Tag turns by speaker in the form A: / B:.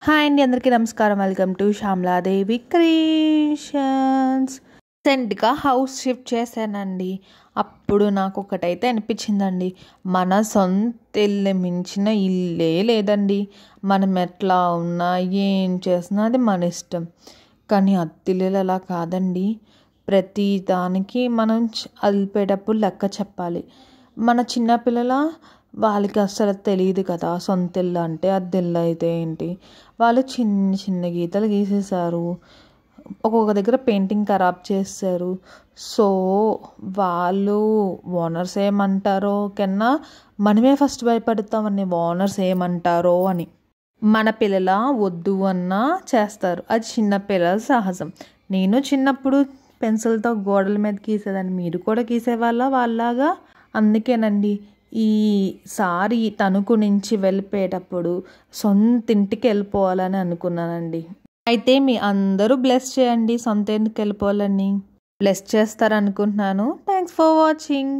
A: Hi అండి, అందరికీ నమస్కారం. Welcome to Shyamala Devi creations. రీసెంట్గా హౌస్ షిఫ్ట్ చేశానండి. అప్పుడు నాకు ఒకటైతే అనిపించిందండి, మన సొంత ఇల్లు మించిన ఇల్లే లేదండి. మనం ఎట్లా ఉన్నా ఏం చేసినా అది మన ఇష్టం. కానీ అత్తిల్లులు అలా కాదండి. ప్రతి దానికి మనం అలిపేటప్పుడు లెక్క చెప్పాలి. మన చిన్నపిల్లల వాళ్ళకి అస్సలు తెలియదు కదా, సొంత ఇల్లు అంటే అద్దెల్లు అయితే ఏంటి. వాళ్ళు చిన్న చిన్న గీతలు గీసేశారు, ఒక్కొక్క దగ్గర పెయింటింగ్ ఖరాబ్ చేస్తారు. సో వాళ్ళు ఓనర్స్ ఏమంటారో కన్నా మనమే ఫస్ట్ భయపడతామని, ఓనర్స్ ఏమంటారో అని. మన పిల్లల వద్దు అన్నా చేస్తారు, అది చిన్న పిల్లల సహజం. నేను చిన్నప్పుడు పెన్సిల్తో గోడల మీద గీసేదాన్ని, మీరు కూడా వాళ్ళలాగా. అందుకేనండి ఈసారి తణుకు నుంచి వెళ్ళిపోయేటప్పుడు సొంత ఇంటికి వెళ్ళిపోవాలని అనుకున్నానండి. అయితే మీ అందరూ బ్లెస్ చేయండి, సొంత ఇంటికి వెళ్ళిపోవాలని. బ్లెస్ చేస్తారనుకుంటున్నాను. Thanks for watching.